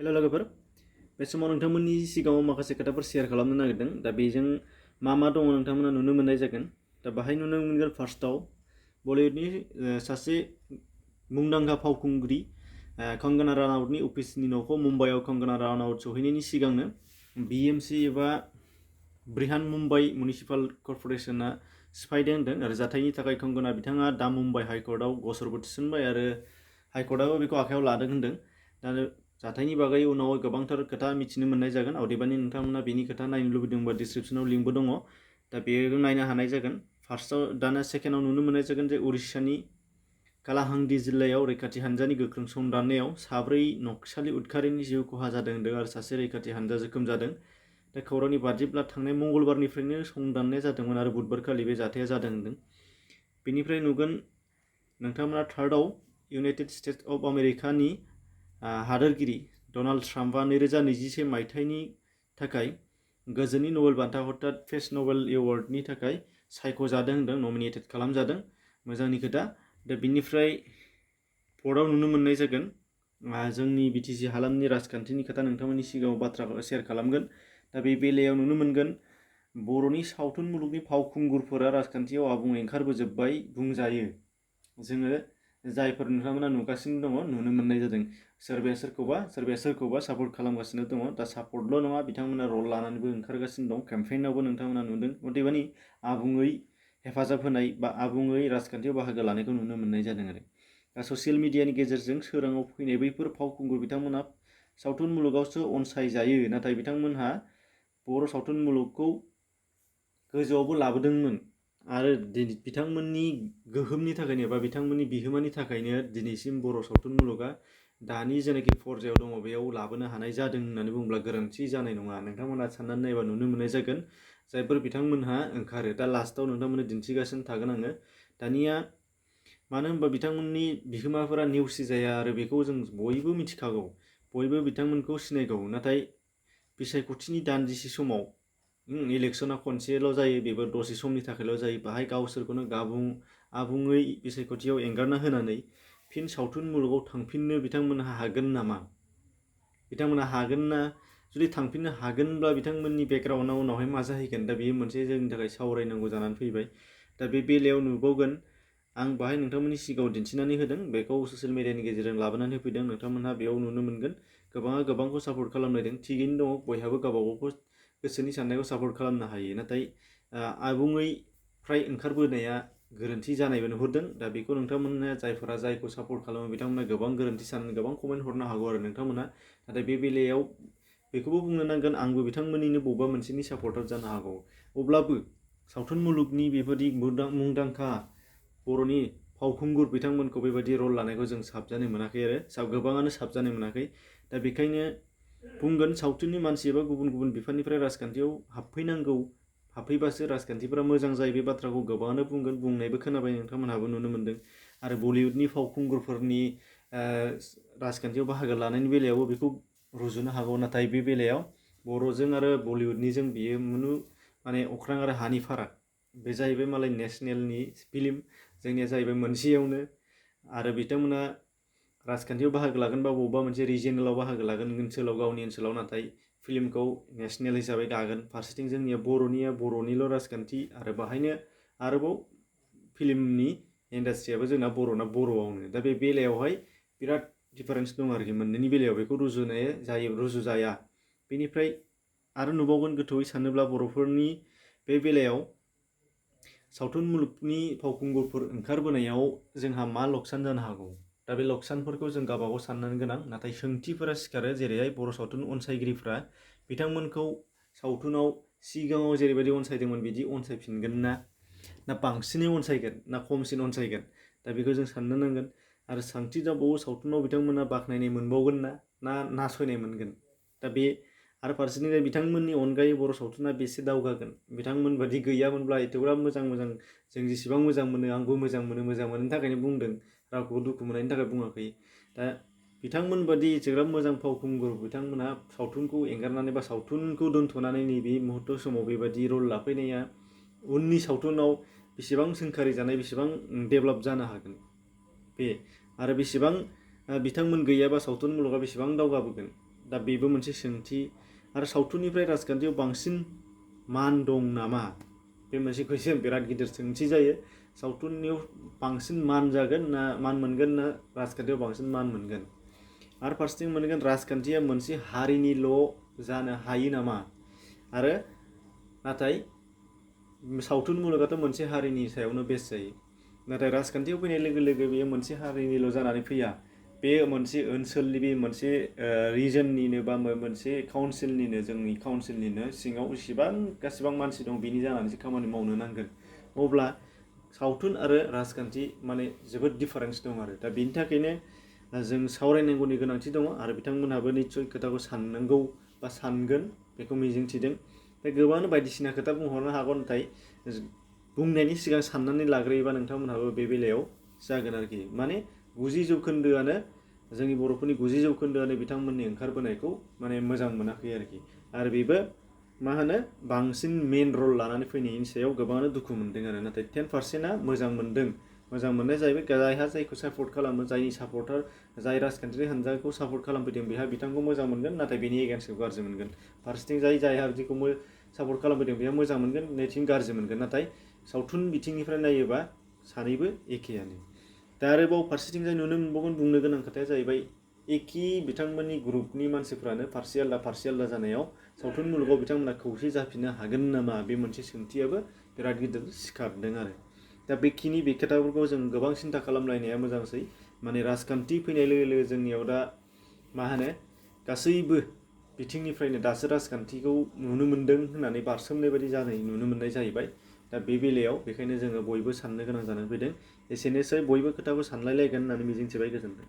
हेल' लोगोफोर बे समाव नोंथांमोननि सिगाङाव माखासे खोथाफोर शेयार खालामनो नागिरदों दा बेजों मा दङ नोंथांमोना नुनो मोननाय जागोन दा बाहाय नुनो मोनगोन फार्स्टआव बलिउडनि सासे मुंदांखा फावखुंग्रि कंगना रानावतनि अफिसनि न'खौ मुम्बाइआव कंगना रानावत सहैनायनि सिगांनो बिएमसि एबा ब्रिहान मुम्बाइ मिउनिसिपाल कर्परेसना सिफायदों होनदों आरो जाथायनि थाखाय कंगना बिथाङा दा मुम्बाइ हाइकर्टआव गसरबो थिसनबाय आरो हाइकर्टआबो बेखौ आखायाव लादों होनदों दा जाथायनि बागै उनाव गोबांथार खोथा मिथिनो मोननाय जागोन अदेबानि नोंथांमोना बेनि खोथा नायनो लुबैदोंबा डिसक्रिपसनाव लिंकबो दङ दा बेखौ नायनो हानाय जागोन फार्स्टआव दाना सेकेन्डआव नुनो मोननाय जागोन जे उरिष्यानि कालाहांडी जिल्लायाव रैखाथि हानजानि गोख्रों संदाननायाव 4 नक्सालि उदखारिनि जिउ खहा जादों होनदों आरो सासे रैखाथि हानजा जोखोम जादों दा खौरांनि बादिब्ला थांनाय मंगलबारनिफ्रायनो संदाननाय जादोंमोन आरो बुधबारखालि बे जाथाया जादों होनदों बेनिफ्राय नुगोन नोंथांमोना थार्डआव इउनाइटेड स्टेट्स अफ आमेरिकानि हादोरगिरि डनाल्ड ट्राम्पआ 2021 मायथाइनि थाखाय गोजोननि नबेल बान्था अर्थात पेस नबेल एवार्डनि थाखाय सायख'जादों होनदों नमिनेटेड खालामजादों मोजांनि खोथा दा बिनिफ्राय फर्टआव नुनो मोननाय जागोन जोंनि बिटिसि हालामनि राजखान्थिनि खोथा नोंथांमोननि सिगाङाव बाथ्राखौ शेयार खालामगोन दा बे बेलायाव नुनो मोनगोन बर'नि सावथुन मुलुगनि फावखुंगुरफोरा राजखान्थियाव आबुङै ओंखारबोजोब्बाय बुंजायो जोङो जायफोर नोंथांमोना नुगासिनो दङ नुनो मोननाय जादों सोरबाया सोरखौबा सापर्ट खालामगासिनो दङ दा सापर्टल' नङा बिथांमोना रल लानानैबो ओंखारगासिनो दं केम्पेइनावबो नोंथांमोना नुदों अदेबानि आबुङै हेफाजाब होनाय बा आबुङै राजखान्थियाव बाहागो लानायखौ नुनो मोननाय जादों आरो दा ससियेल मिडियानि गेजेरजों सोराङाव फैनाय बैफोर फावखुंगुर बिथांमोना सावथुन मुलुगावसो अनसायजायो नाथाय बिथांमोनहा बर' सावथुन मुलुगखौ गोजौआवबो लाबोदोंमोन आरो बिथांमोननि गोहोमनि थाखायनो बा बिथांमोननि बिहोमानि थाखायनो दिनैसिम बर' सावथुन मुलुगा दानि जेनाखि पर्यायाव दङ बेयाव लाबोनो हानाय जादों होननानै बुङोब्ला गोरोन्थि जानाय नङा नोंथांमोना साननानै नायबा नुनो मोननाय जागोन जायफोर बिथांमोनहा ओंखारो दा लास्टआव नोंथांमोननो दिन्थिगासिनो थागोन आङो दानिया मानो होनबा बिथांमोननि बिहोमाफोरा नेवसि जाया आरो बेखौ जों बयबो मिथिखागौ बयबो बिथांमोनखौ सिनायगौ नाथाय बिसायख'थिनि दान्दिसे समाव इलेक्सना खनसेल' जायो बेबो दसे समनि थाखायल' जायो बाहाय गावसोरखौनो आबुङै बिसायख'थियाव एंगारना होनानै फिन सावथुन मुलुगाव थांफिननो बिथांमोनहा हागोन नामा बिथांमोनहा हागोन ना जुदि थांफिननो हागोनब्ला बिथांमोननि बेकग्राउन्डआव उनावहाय मा जाहैगोन दा बेयो मोनसे जोंनि थाखाय सावरायनांगौ जानानै फैबाय दा बे बेलायाव नुबावगोन आं बाहाय नोंथांमोननि सिगाङाव दिन्थिनानै होदों बेखौ ससियेल मिडियानि गेजेरजों लाबोनानै होफैदों नोंथांमोनहा बेयाव नुनो मोनगोन गोबाङा गोबांखौ सापर्ट खालामलायदों थिगैनो दङ बयहाबो गावबागावखौ गोसोनि साननायखौ सापर्ट खालामनो हायो नाथाय आबुङै फ्राय ओंखारबोनाया गोरोन्थि जानायबो नुहुरदों दा बेखौ नोंथांमोना जायफोरा जायखौ सापर्ट खालामो बिथांमोना गोबां गोरोन्थि साननानै गोबां कमेन्ट हरनो हागौ आरो नोंथांमोना नाथाय बे बेलायाव बेखौबो बुंनो नांगोन आंबो बिथांमोननिनो बबेबा मोनसेनि सापर्टार जानो हागौ अब्लाबो सावथुन मुलुगनि बेबायदि मुंदांखा बर'नि फावखुंगुर बिथांमोनखौ बेबायदि रल लानायखौ जों साबजानाय मोनाखै आरो गोबाङानो साबजानाय मोनाखै दा बेखायनो बुंगोन सावथुननि मानसि एबा गुबुन गुबुन बिफाननिफ्राय राजखान्थियाव हाबफैनांगौ हाबफैबासो राजखान्थिफोरा मोजां जायो बे बाथ्राखौ गोबाङानो बुंगोन बुंनायबो खोनाबाय नोंथांमोनहाबो नुनो मोनदों आरो बलिउडनि फावखुंगुरफोरनि राजखान्थियाव बाहागो लानायनि बेलायावबो बेखौ रुजुनो हागौ नाथाय बे बेलायाव बर'जों आरो बलिउडनिजों बियो माने अख्रां आरो हानि फाराग बे जाहैबाय मालाय नेसनेलनि फिल्म जोंनिया जाहैबाय मोनसेयावनो आरो बिथांमोना राजखान्थियाव बाहागो लागोन बा बबेबा मोनसे रिजियनेलाव बाहागो लागोन ओनसोलाव गावनि ओनसोलाव नाथाय फिल्मखौ नेसनेल हिसाबै गागोन फारसेथिं जोंनिया बर'निल' राजखान्थि आरो बाहायनो आरोबाव फिल्मनि इन्डास्ट्रियाबो जोंना बर'आवनो दा बे बेलायावहाय बिराद डिफारेन्स दं आरोखि मोननैनि बेलायाव बेखौ रुजुजाया बेनिफ्राय आरो नुबावगोन गोथौयै सानोब्ला बर'फोरनि बे बेलायाव सावथुन मुलुगनि फावखुंगुरफोर ओंखारबोनायाव जोंहा मा लकसान जानो हागौ दा बे लकसानफोरखौ जों गावबागाव साननो गोनां नाथाय सोंथिफोरा सिखारो जेरैहाय बर' सावथुन अनसायगिरिफ्रा बिथांमोनखौ सावथुनाव सिगाङाव जेरैबायदि अनसायदोंमोन बिदि अनसायफिनगोन ना बांसिनै अनसायगोन ना खमसिन अनसायगोन दा बेखौ जों साननो नांगोन आरो सांथि जाबावो सावथुनाव बिथांमोना बाख्नायनाय मोनबावगोन ना नासयनाय मोनगोन दा बे आरो फारसेनिफ्राय बिथांमोननि अनगायै बर' सावथुना बेसे दावगागोन बिथांमोन बादि गैयामोनब्ला एथ'ग्राब मोजां जों जेसेबां मोजां मोनो आंबो मोजां मोनोनि थाखायनो बुंदों रावखौबो दुखु मोननायनि थाखाय बुङाखै दा बिथांमोन बादि एसेग्राब मोजां फावखुंगुर बिथांमोना सावथुनखौ एंगारनानै बा सावथुनखौ दोन्थ'नानै नैबे मुहुर्त समाव बेबायदि रल लाफैनाया उननि सावथुनाव बेसेबां सोंखारि जानाय बेसेबां डेभेलप जानो हागोन बे आरो बेसेबां बिथांमोन गैयाबा सावथुन मुलुगा बेसेबां दावगाबोगोन दा बेबो मोनसे सोंथि आरो सावथुननिफ्राय राजखान्थियाव बांसिन मान दं नामा बे मोनसे कुइसन बिराद गिदिर सोंथि जायो सावथुननियाव बांसिन मान जागोन ना मान मोनगोन ना राजखान्थियाव बांसिन मान मोनगोन आरो फारसेथिं मोनगोन राजखान्थिया मोनसे हारिनिल' जानो हायो नामा आरो नाथाय सावथुन मुलुगाथ' मोनसे हारिनि सायावनो बेस जायो नाथाय राजखान्थियाव फैनाय लोगो लोगो बेयो मोनसे हारिनिल' जानानै फैया बे मोनसे ओनसोलनि बे मोनसे रिजननिनो बा मोनसे काउन्सिलनिनो जोंनि काउन्सिलनिनो सिङाव इसिबां गासिबां मानसि दं बिनि जानानैसो खामानि मावनो नांगोन अब्ला सावथुन आरो राजखान्थि माने जोबोद डिफारेन्स दं आरो दा बेनि थाखायनो जों सावरायनांगौनि गोनांथि दङ आरो बिथांमोनहाबो निस्सय खोथाखौ साननांगौ बा सानगोन बेखौ मिजिंथिदों दा गोबां बायदिसिना खोथा बुंहरनो हागौ नाथाय बुंनायनि सिगां साननानै लाग्रोयोबा नोंथांमोनहाबो बे बेलायाव जागोन आरोखि माने 90% जोंनि बर'फोरनि 90% बिथांमोननि ओंखारबोनायखौ माने मोजां मोनाखै आरोखि आरो बेबो मा होनो बांसिन मेन रल लानानै फैनायनि सायाव गोबाङानो दुखु मोनदों आरो नाथाय 10%आ मोजां मोनदों मोजां मोननाय जाहैबाय जायहा जायखौ सापर्ट खालामो जायनि सापर्टार जाय राजखान्थियारि हान्जाखौ सापर्ट खालामफैदों बेहा बिथांखौ मोजां मोनगोन नाथाय बेनि एगेन्स्टखौ गाज्रि मोनगोन फारसेथिं जायहा जेखौ सापर्ट खालामफैदों बेहा मोजां मोनगोन नैथिं गाज्रि मोनगोन नाथाय सावथुन बिथिंनिफ्राय नायोबा सानैबो एखेयानो दा आरोबाव फारसेथिं जाय नुनो मोनबावगोन बुंनो गोनां खोथाया जाहैबाय एखे बिथांमोननि ग्रुपनि मानसिफ्रानो फारसे आलदा जानायाव सावथुन मुलुगाव बिथांमोना खौसे जाफिननो हागोन नामा बे मोनसे सोंथियाबो बिराद गिदिर सिखारदों आरो दा बेखिनि बे खोथाफोरखौ जों गोबां सिन्था खालामलायनाया मोजांसै माने राजखान्थि फैनाय लोगो लोगो जोंनियाव दा मा होनो गासैबो बिथिंनिफ्रायनो दासो राजखान्थिखौ नुनो मोन्दों होननानै बारसोमनाय बायदि जानाय नुनो मोननाय जाहैबाय दा बे बेलायाव बेखायनो जोङो बयबो साननो गोनां जानानै फैदों एसेनोसै बयबो खोथाखौ सानलायलायगोन होननानै मिजिंथिबाय गोजोन्थों